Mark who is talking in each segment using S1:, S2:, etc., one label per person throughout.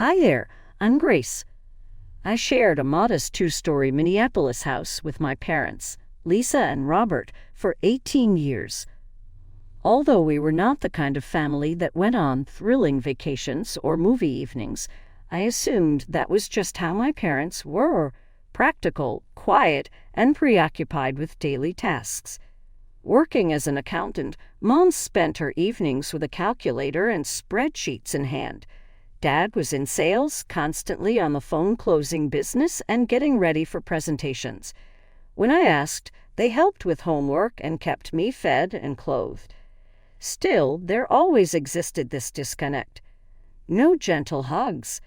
S1: Hi there, I'm Grace. I shared a modest two-story Minneapolis house with my parents, Lisa and Robert, for 18 years. Although we were not the kind of family that went on thrilling vacations or movie evenings, I assumed that was just how my parents were: practical, quiet, and preoccupied with daily tasks. Working as an accountant, Mom spent her evenings with a calculator and spreadsheets in hand. Dad was in sales, constantly on the phone closing business and getting ready for presentations. When I asked, they helped with homework and kept me fed and clothed. Still, there always existed this disconnect. No gentle hugs.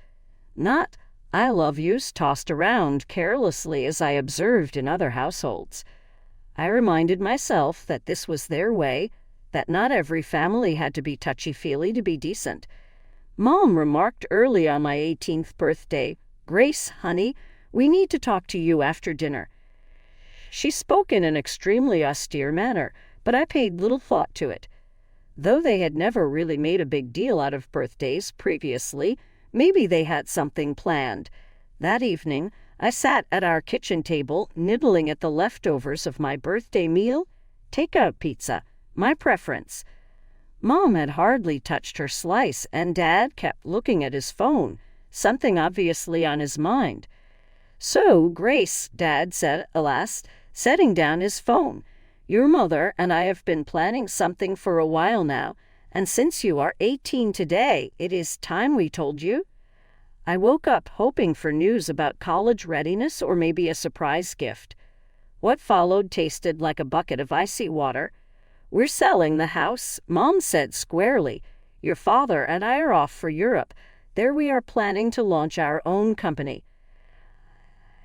S1: Not "I love yous" tossed around carelessly as I observed in other households. I reminded myself that this was their way, that not every family had to be touchy-feely to be decent. Mom remarked early on my 18th birthday, "Grace, honey, we need to talk to you after dinner." She spoke in an extremely austere manner, but I paid little thought to it. Though they had never really made a big deal out of birthdays previously, maybe they had something planned. That evening, I sat at our kitchen table, nibbling at the leftovers of my birthday meal, takeout pizza, my preference. Mom had hardly touched her slice, and Dad kept looking at his phone, something obviously on his mind. "So, Grace," Dad said at last, setting down his phone, "your mother and I have been planning something for a while now, and since you are 18 today, it is time we told you." I woke up hoping for news about college readiness or maybe a surprise gift. What followed tasted like a bucket of icy water. "We're selling the house," Mom said squarely. "Your father and I are off for Europe. There we are planning to launch our own company."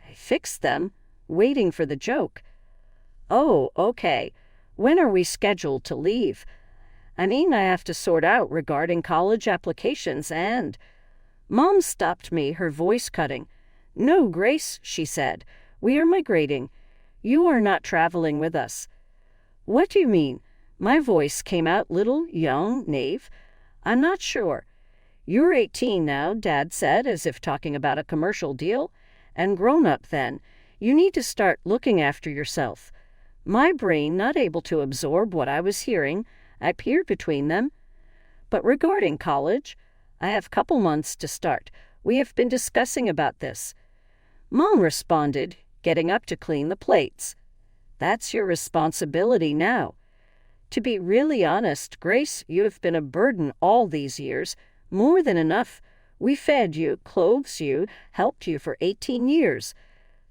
S1: I fixed them, waiting for the joke. "Oh, okay. When are we scheduled to leave? I have to sort out regarding college applications and—" Mom stopped me, her voice cutting. "No, Grace," she said. "We are migrating. You are not traveling with us." "What do you mean?" My voice came out little, young, naive. "I'm not sure." "You're 18 now," Dad said, as if talking about a commercial deal. "And grown up then. You need to start looking after yourself." My brain not able to absorb what I was hearing, I peered between them. "But regarding college, I have couple months to start. We have been discussing about this." Mom responded, getting up to clean the plates. "That's your responsibility now. To be really honest, Grace, you have been a burden all these years, more than enough. We fed you, clothed you, helped you for 18 years.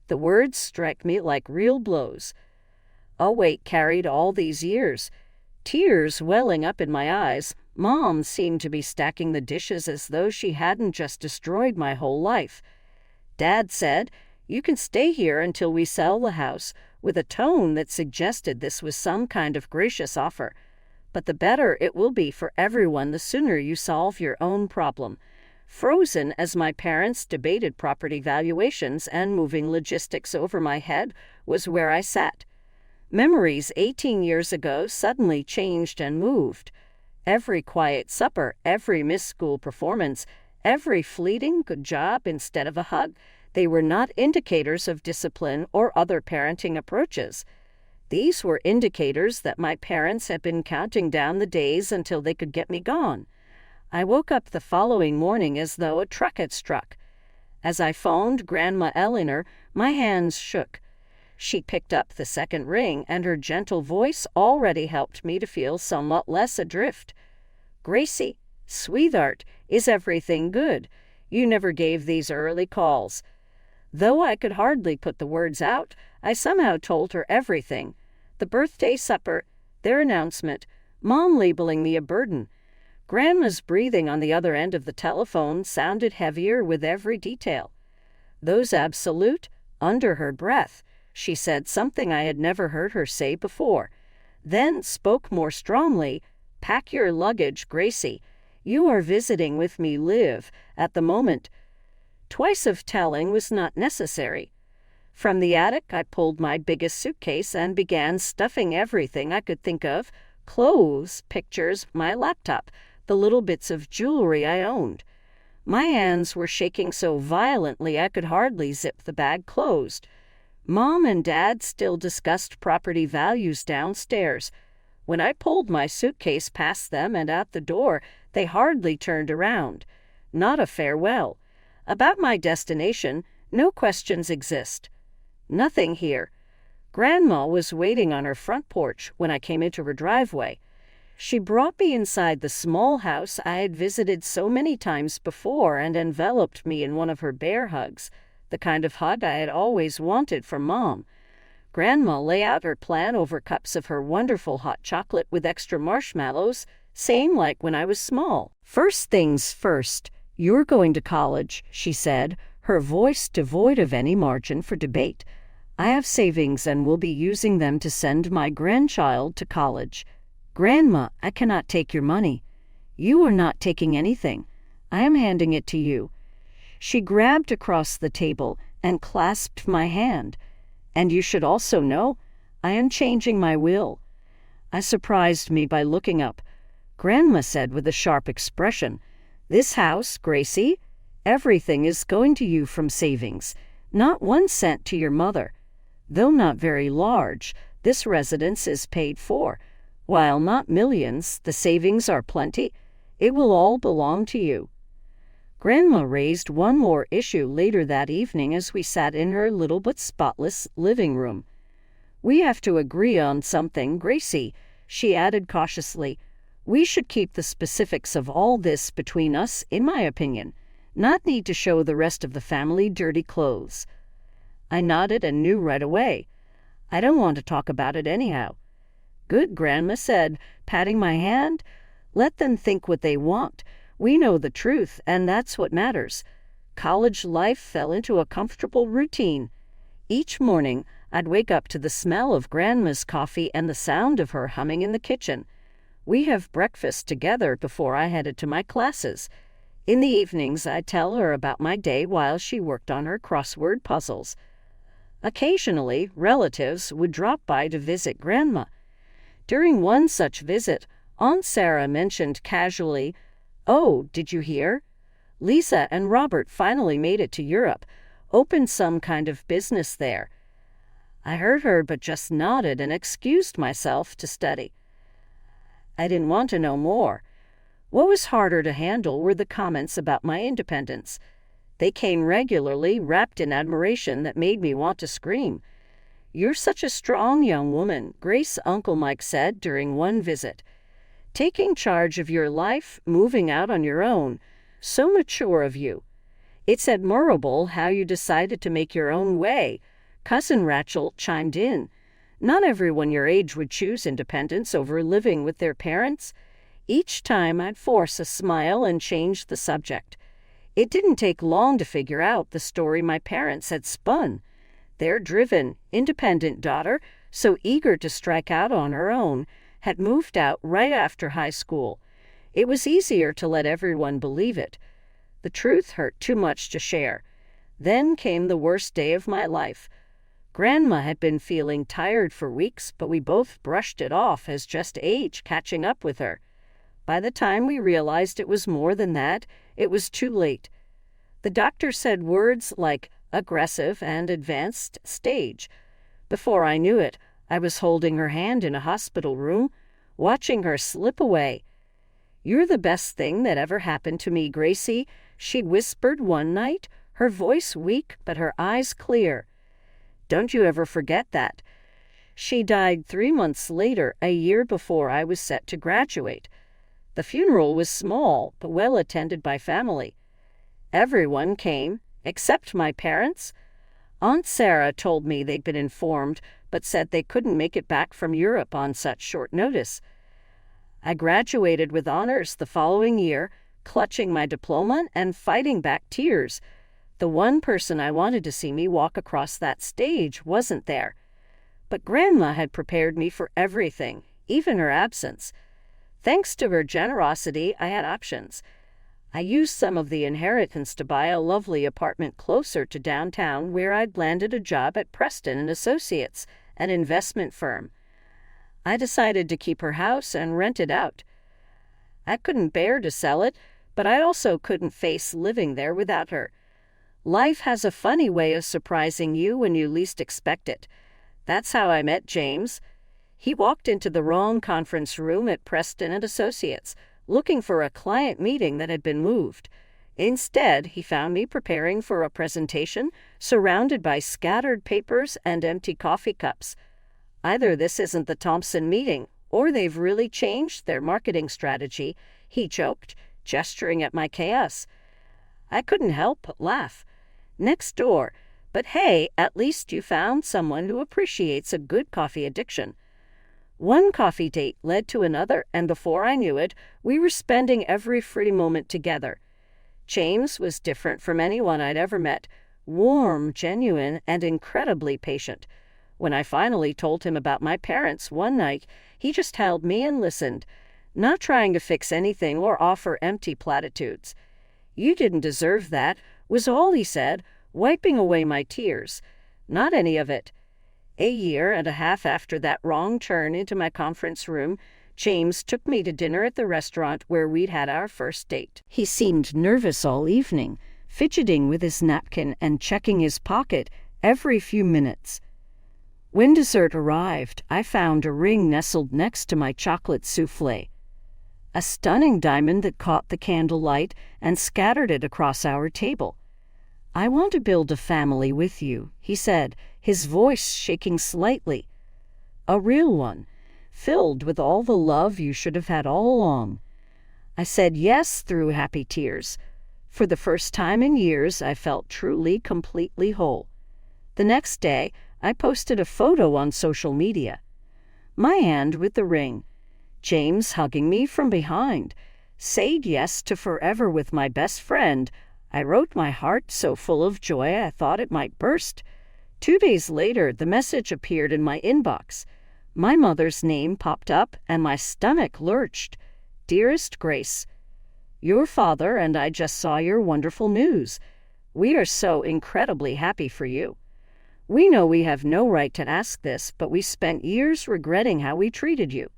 S1: The words strike me like real blows. A weight carried all these years. Tears welling up in my eyes, Mom seemed to be stacking the dishes as though she hadn't just destroyed my whole life. Dad said, "You can stay here until we sell the house," with a tone that suggested this was some kind of gracious offer. "But the better it will be for everyone the sooner you solve your own problem." Frozen as my parents debated property valuations and moving logistics over my head was where I sat. Memories 18 years ago suddenly changed and moved. Every quiet supper, every missed school performance, every fleeting good job instead of a hug, they were not indicators of discipline or other parenting approaches. These were indicators that my parents had been counting down the days until they could get me gone. I woke up the following morning as though a truck had struck. As I phoned Grandma Eleanor, my hands shook. She picked up the second ring, and her gentle voice already helped me to feel somewhat less adrift. "Gracie, sweetheart, is everything good? You never gave these early calls." Though I could hardly put the words out, I somehow told her everything. The birthday supper, their announcement, Mom labeling me a burden. Grandma's breathing on the other end of the telephone sounded heavier with every detail. "Those absolute," under her breath, she said something I had never heard her say before. Then spoke more strongly, "Pack your luggage, Gracie. You are visiting with me live at the moment." Twice of telling was not necessary. From the attic, I pulled my biggest suitcase and began stuffing everything I could think of: clothes, pictures, my laptop, the little bits of jewelry I owned. My hands were shaking so violently I could hardly zip the bag closed. Mom and Dad still discussed property values downstairs. When I pulled my suitcase past them and out the door, they hardly turned around. Not a farewell. About my destination, no questions exist. Nothing here. Grandma was waiting on her front porch when I came into her driveway. She brought me inside the small house I had visited so many times before and enveloped me in one of her bear hugs, the kind of hug I had always wanted from Mom. Grandma lay out her plan over cups of her wonderful hot chocolate with extra marshmallows, same like when I was small. "First things first, you're going to college," she said, her voice devoid of any margin for debate. "I have savings and will be using them to send my grandchild to college." "Grandma, I cannot take your money." "You are not taking anything. I am handing it to you." She grabbed across the table and clasped my hand. "And you should also know, I am changing my will." I surprised me by looking up. Grandma said with a sharp expression, "This house, Gracie, everything is going to you from savings. Not 1 cent to your mother. Though not very large, this residence is paid for. While not millions, the savings are plenty. It will all belong to you." Grandma raised one more issue later that evening as we sat in her little but spotless living room. "We have to agree on something, Gracie," she added cautiously. "We should keep the specifics of all this between us, in my opinion. Not need to show the rest of the family dirty clothes." I nodded and knew right away. "I don't want to talk about it anyhow." "Good," Grandma said, patting my hand. "Let them think what they want. We know the truth, and that's what matters." College life fell into a comfortable routine. Each morning, I'd wake up to the smell of Grandma's coffee and the sound of her humming in the kitchen. We have breakfast together before I headed to my classes. In the evenings, I'd tell her about my day while she worked on her crossword puzzles. Occasionally, relatives would drop by to visit Grandma. During one such visit, Aunt Sarah mentioned casually, "Oh, did you hear? Lisa and Robert finally made it to Europe, opened some kind of business there." I heard her but just nodded and excused myself to study. I didn't want to know more. What was harder to handle were the comments about my independence. They came regularly, wrapped in admiration that made me want to scream. "You're such a strong young woman," Grace Uncle Mike said during one visit. "Taking charge of your life, moving out on your own. So mature of you. It's admirable how you decided to make your own way." Cousin Rachel chimed in. "Not everyone your age would choose independence over living with their parents." Each time I'd force a smile and change the subject. It didn't take long to figure out the story my parents had spun. Their driven, independent daughter, so eager to strike out on her own, had moved out right after high school. It was easier to let everyone believe it. The truth hurt too much to share. Then came the worst day of my life. Grandma had been feeling tired for weeks, but we both brushed it off as just age catching up with her. By the time we realized it was more than that, it was too late. The doctor said words like aggressive and advanced stage. Before I knew it, I was holding her hand in a hospital room, watching her slip away. "You're the best thing that ever happened to me, Gracie," she whispered one night, her voice weak but her eyes clear. "Don't you ever forget that." She died 3 months later, a year before I was set to graduate. The funeral was small, but well attended by family. Everyone came, except my parents. Aunt Sarah told me they'd been informed, but said they couldn't make it back from Europe on such short notice. I graduated with honors the following year, clutching my diploma and fighting back tears. The one person I wanted to see me walk across that stage wasn't there. But Grandma had prepared me for everything, even her absence. Thanks to her generosity, I had options. I used some of the inheritance to buy a lovely apartment closer to downtown where I'd landed a job at Preston and Associates, an investment firm. I decided to keep her house and rent it out. I couldn't bear to sell it, but I also couldn't face living there without her. Life has a funny way of surprising you when you least expect it. That's how I met James. He walked into the wrong conference room at Preston and Associates, looking for a client meeting that had been moved. Instead, he found me preparing for a presentation, surrounded by scattered papers and empty coffee cups. Either this isn't the Thompson meeting, or they've really changed their marketing strategy, he joked, gesturing at my chaos. I couldn't help but laugh. Next door, but hey, at least you found someone who appreciates a good coffee addiction. One coffee date led to another, and before I knew it, we were spending every free moment together. James was different from anyone I'd ever met, warm, genuine, and incredibly patient. When I finally told him about my parents one night, he just held me and listened, not trying to fix anything or offer empty platitudes. "You didn't deserve that," was all he said, wiping away my tears. Not any of it. A year and a half after that wrong turn into my conference room, James took me to dinner at the restaurant where we'd had our first date. He seemed nervous all evening, fidgeting with his napkin and checking his pocket every few minutes. When dessert arrived, I found a ring nestled next to my chocolate souffle. A stunning diamond that caught the candlelight and scattered it across our table. "I want to build a family with you," he said, his voice shaking slightly. "A real one, filled with all the love you should have had all along." I said yes through happy tears. For the first time in years, I felt truly, completely whole. The next day, I posted a photo on social media. My hand with the ring, James hugging me from behind. "Said yes to forever with my best friend." I wrote my heart so full of joy I thought it might burst. 2 days later, the message appeared in my inbox. My mother's name popped up and my stomach lurched. "Dearest Grace, your father and I just saw your wonderful news. We are so incredibly happy for you. We know we have no right to ask this, but we spent years regretting how we treated you.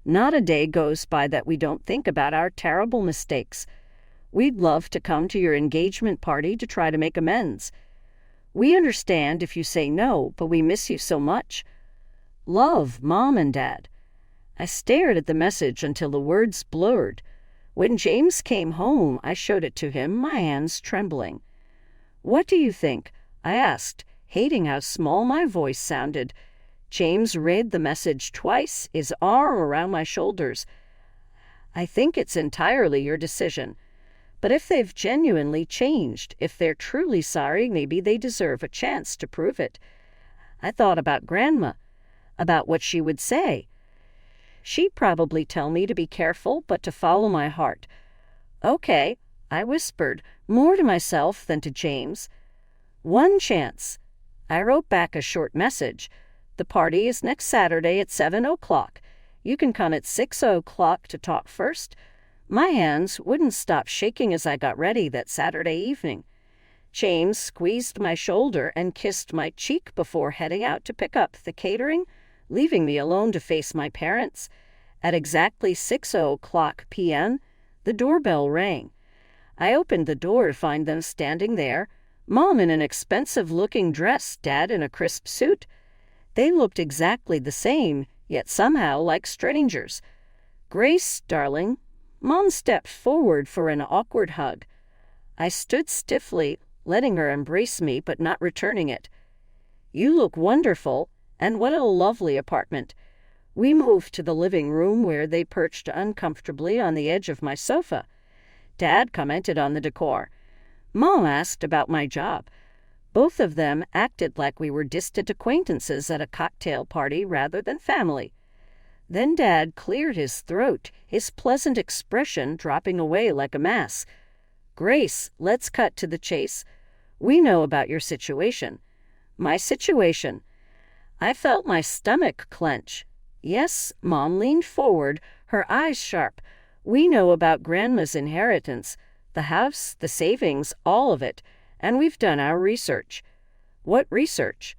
S1: Not a day goes by that we don't think about our terrible mistakes. We'd love to come to your engagement party to try to make amends. We understand if you say no, but we miss you so much. Love, Mom and Dad." I stared at the message until the words blurred. When James came home, I showed it to him, my hands trembling. "What do you think?" I asked, hating how small my voice sounded. James read the message twice, his arm around my shoulders. "I think it's entirely your decision. But if they've genuinely changed, if they're truly sorry, maybe they deserve a chance to prove it." I thought about Grandma, about what she would say. She'd probably tell me to be careful, but to follow my heart. "Okay," I whispered, more to myself than to James. "One chance." I wrote back a short message. "The party is next Saturday at 7 o'clock. You can come at 6 o'clock to talk first." My hands wouldn't stop shaking as I got ready that Saturday evening. James squeezed my shoulder and kissed my cheek before heading out to pick up the catering, leaving me alone to face my parents. At exactly 6 o'clock p.m., the doorbell rang. I opened the door to find them standing there, Mom in an expensive-looking dress, Dad in a crisp suit. They looked exactly the same, yet somehow like strangers. "Grace, darling." Mom stepped forward for an awkward hug. I stood stiffly, letting her embrace me but not returning it. "You look wonderful, and what a lovely apartment." We moved to the living room where they perched uncomfortably on the edge of my sofa. Dad commented on the decor. Mom asked about my job. Both of them acted like we were distant acquaintances at a cocktail party rather than family. Then Dad cleared his throat, his pleasant expression dropping away like a mask. "Grace, let's cut to the chase. We know about your situation." "My situation?" I felt my stomach clench. "Yes," Mom leaned forward, her eyes sharp. "We know about Grandma's inheritance, the house, the savings, all of it, and we've done our research." "What research?"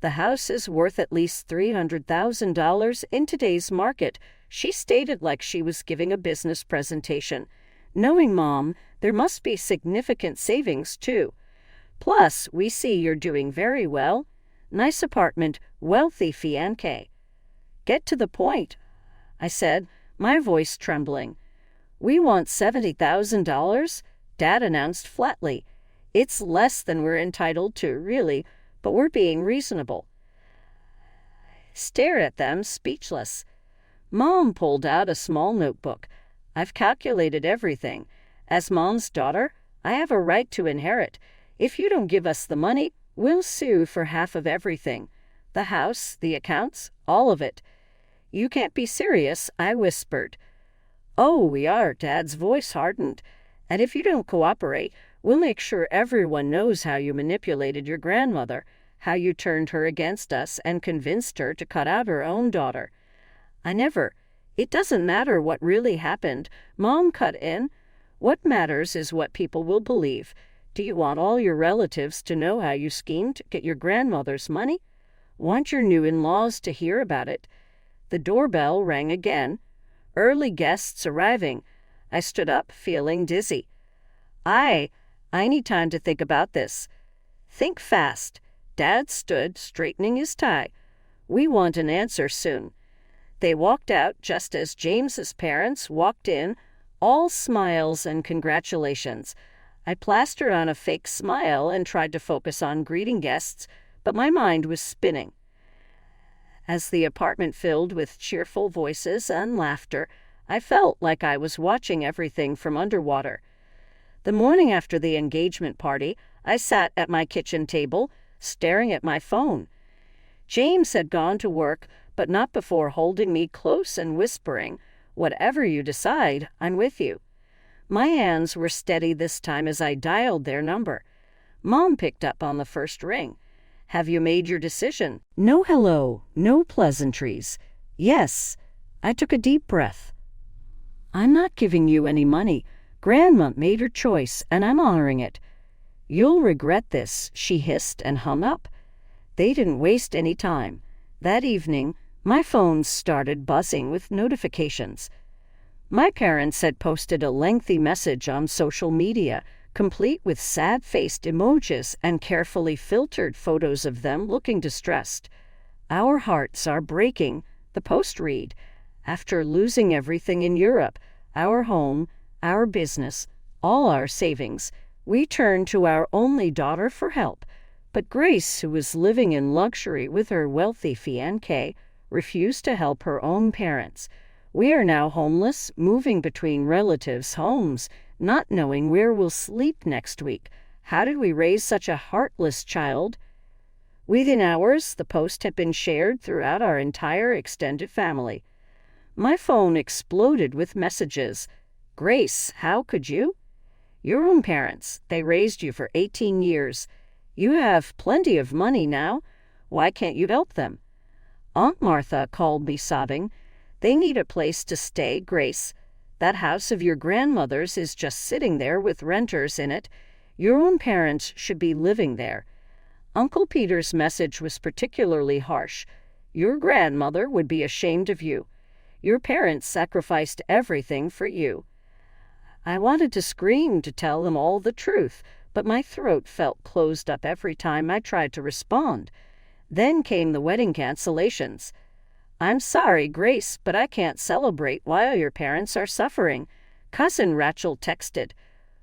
S1: "The house is worth at least $300,000 in today's market," she stated like she was giving a business presentation. Knowing Mom, there must be significant savings, too. Plus, we see you're doing very well. Nice apartment, wealthy fiancé. Get to the point, I said, my voice trembling. We want $70,000, Dad announced flatly. It's less than we're entitled to, really, but we're being reasonable. Stare at them, speechless. Mom pulled out a small notebook. I've calculated everything. As Mom's daughter, I have a right to inherit. If you don't give us the money, we'll sue for half of everything. The house, the accounts, all of it. You can't be serious, I whispered. Oh, we are, Dad's voice hardened. And if you don't cooperate, we'll make sure everyone knows how you manipulated your grandmother, how you turned her against us and convinced her to cut out her own daughter. It doesn't matter what really happened. Mom cut in. What matters is what people will believe. Do you want all your relatives to know how you schemed to get your grandmother's money? Want your new in-laws to hear about it? The doorbell rang again. Early guests arriving. I stood up, feeling dizzy. I need time to think about this. Think fast. Dad stood, straightening his tie. We want an answer soon. They walked out just as James's parents walked in, all smiles and congratulations. I plastered on a fake smile and tried to focus on greeting guests, but my mind was spinning. As the apartment filled with cheerful voices and laughter, I felt like I was watching everything from underwater. The morning after the engagement party, I sat at my kitchen table, staring at my phone. James had gone to work, but not before holding me close and whispering, "Whatever you decide, I'm with you." My hands were steady this time as I dialed their number. Mom picked up on the first ring. "Have you made your decision?" No hello, no pleasantries. Yes. I took a deep breath. "I'm not giving you any money. Grandma made her choice, and I'm honoring it." "You'll regret this," she hissed and hung up. They didn't waste any time. That evening, my phone started buzzing with notifications. My parents had posted a lengthy message on social media, complete with sad-faced emojis and carefully filtered photos of them looking distressed. "Our hearts are breaking," the post read. "After losing everything in Europe, our home, our business, all our savings, we turned to our only daughter for help. But Grace, who was living in luxury with her wealthy fiancé, refused to help her own parents. We are now homeless, moving between relatives' homes, not knowing where we'll sleep next week. How did we raise such a heartless child?" Within hours, the post had been shared throughout our entire extended family. My phone exploded with messages. "Grace, how could you? Your own parents, they raised you for 18 years. You have plenty of money now. Why can't you help them?" Aunt Martha called me sobbing. "They need a place to stay, Grace. That house of your grandmother's is just sitting there with renters in it. Your own parents should be living there." Uncle Peter's message was particularly harsh. "Your grandmother would be ashamed of you. Your parents sacrificed everything for you." I wanted to scream to tell them all the truth, but my throat felt closed up every time I tried to respond. Then came the wedding cancellations. "I'm sorry, Grace, but I can't celebrate while your parents are suffering." Cousin Rachel texted.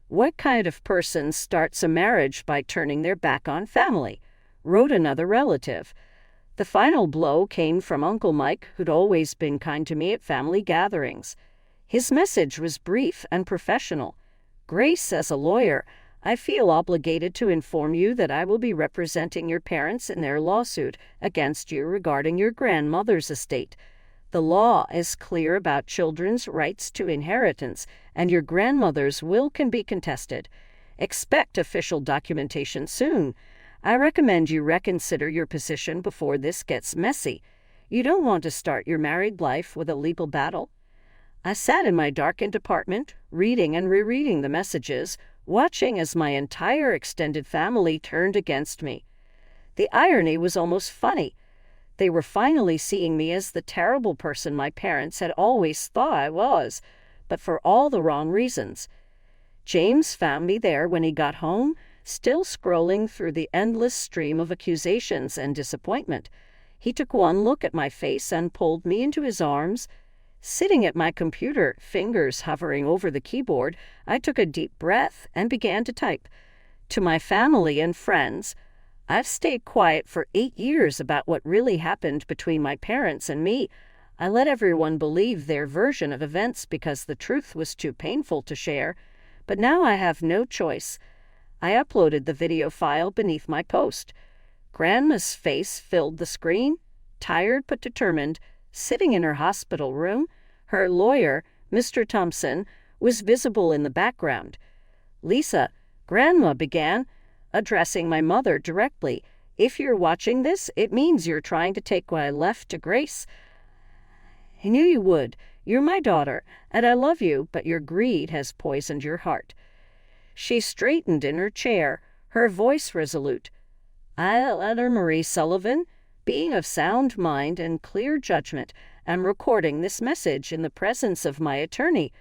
S1: "What kind of person starts a marriage by turning their back on family?" wrote another relative. The final blow came from Uncle Mike, who'd always been kind to me at family gatherings. His message was brief and professional. "Grace, as a lawyer, I feel obligated to inform you that I will be representing your parents in their lawsuit against you regarding your grandmother's estate. The law is clear about children's rights to inheritance, and your grandmother's will can be contested. Expect official documentation soon. I recommend you reconsider your position before this gets messy. You don't want to start your married life with a legal battle." I sat in my darkened apartment, reading and rereading the messages, watching as my entire extended family turned against me. The irony was almost funny. They were finally seeing me as the terrible person my parents had always thought I was. but for all the wrong reasons. James found me there when he got home, still scrolling through the endless stream of accusations and disappointment. He took one look at my face and pulled me into his arms. Sitting at my computer, fingers hovering over the keyboard, I took a deep breath and began to type. To my family and friends, I've stayed quiet for 8 years about what really happened between my parents and me. I let everyone believe their version of events because the truth was too painful to share. But now I have no choice. I uploaded the video file beneath my post. Grandma's face filled the screen, tired but determined, sitting in her hospital room. Her lawyer, Mr. Thompson, was visible in the background. "Lisa," Grandma began, addressing my mother directly, "if you're watching this, it means you're trying to take what I left to Grace. I knew you would. You're my daughter, and I love you, but your greed has poisoned your heart." She straightened in her chair, her voice resolute. "I, Eleanor Marie Sullivan, being of sound mind and clear judgment, am recording this message in the presence of my attorney.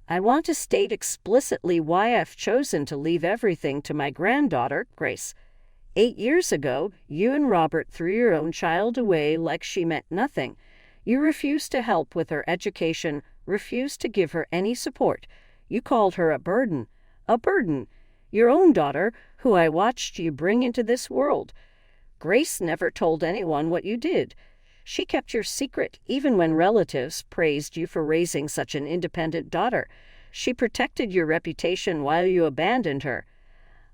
S1: I want to state explicitly why I've chosen to leave everything to my granddaughter, Grace. 8 years ago, you and Robert threw your own child away like she meant nothing. You refused to help with her education, refused to give her any support. You called her a burden. A burden. Your own daughter, who I watched you bring into this world. Grace never told anyone what you did. She kept your secret, even when relatives praised you for raising such an independent daughter. She protected your reputation while you abandoned her.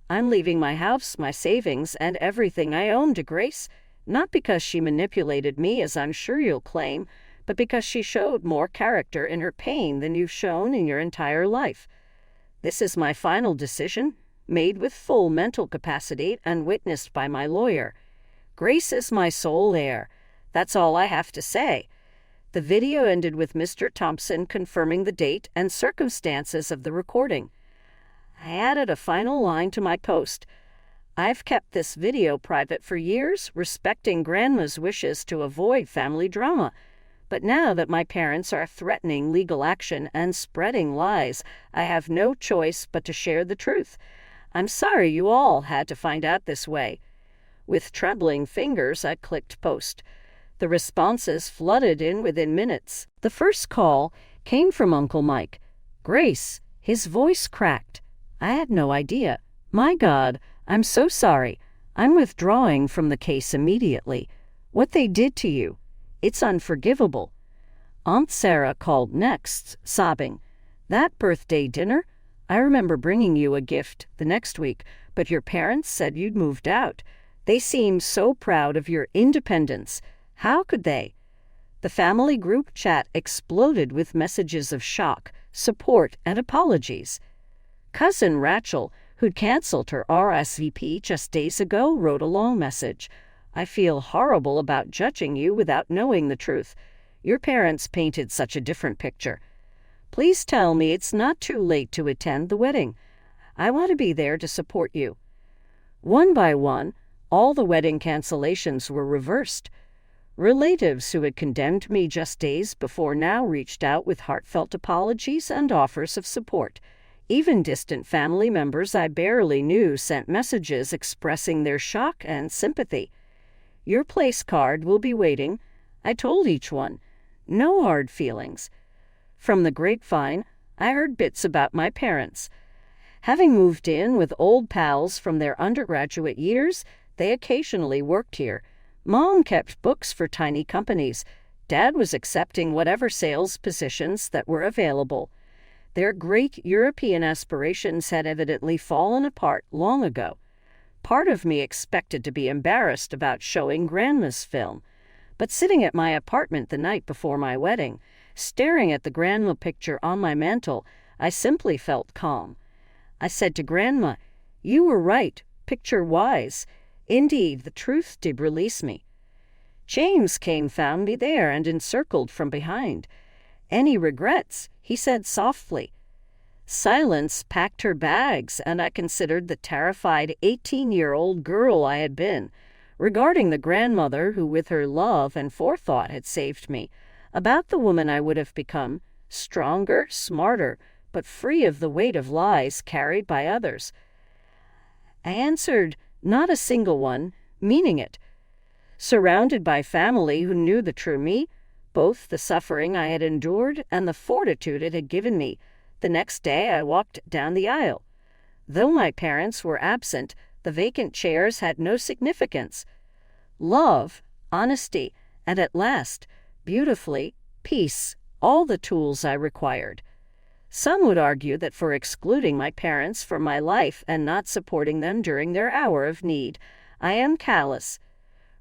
S1: I'm leaving my house, my savings, and everything I own to Grace, not because she manipulated me, as I'm sure you'll claim, but because she showed more character in her pain than you've shown in your entire life. This is my final decision, made with full mental capacity and witnessed by my lawyer. Grace is my sole heir. That's all I have to say." The video ended with Mr. Thompson confirming the date and circumstances of the recording. I added a final line to my post. "I've kept this video private for years, respecting Grandma's wishes to avoid family drama. But now that my parents are threatening legal action and spreading lies, I have no choice but to share the truth. I'm sorry you all had to find out this way." With trembling fingers, I clicked post. The responses flooded in within minutes. The first call came from Uncle Mike. "Grace," his voice cracked. I had no idea. "My God, I'm so sorry. I'm withdrawing from the case immediately. What they did to you, it's unforgivable." Aunt Sarah called next, sobbing. "That birthday dinner? I remember bringing you a gift the next week, but your parents said you'd moved out. They seemed so proud of your independence. How could they?" The family group chat exploded with messages of shock, support, and apologies. Cousin Rachel, who'd canceled her RSVP just days ago, wrote a long message. "I feel horrible about judging you without knowing the truth. Your parents painted such a different picture. Please tell me it's not too late to attend the wedding. I want to be there to support you." One by one, all the wedding cancellations were reversed. Relatives who had condemned me just days before now reached out with heartfelt apologies and offers of support. Even distant family members I barely knew sent messages expressing their shock and sympathy. "Your place card will be waiting," I told each one. No hard feelings. From the grapevine, I heard bits about my parents. Having moved in with old pals from their undergraduate years, they occasionally worked here. Mom kept books for tiny companies. Dad was accepting whatever sales positions that were available. Their great European aspirations had evidently fallen apart long ago. Part of me expected to be embarrassed about showing Grandma's film, but sitting at my apartment the night before my wedding, staring at the Grandma picture on my mantel, I simply felt calm. I said to Grandma, "You were right, picture-wise. Indeed, the truth did release me." James found me there and encircled from behind. "Any regrets?" he said softly. Silence packed her bags, and I considered the terrified 18-year-old girl I had been, regarding the grandmother who with her love and forethought had saved me, about the woman I would have become, stronger, smarter, but free of the weight of lies carried by others. I answered, not a single one, meaning it. Surrounded by family who knew the true me, both the suffering I had endured and the fortitude it had given me, the next day I walked down the aisle. Though my parents were absent, the vacant chairs had no significance. Love, honesty, and at last, beautifully, peace, all the tools I required. Some would argue that for excluding my parents from my life and not supporting them during their hour of need, I am callous.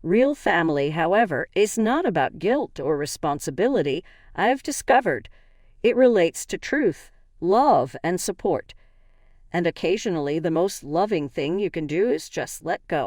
S1: Real family, however, is not about guilt or responsibility, I've discovered. It relates to truth, love, and support. And occasionally the most loving thing you can do is just let go.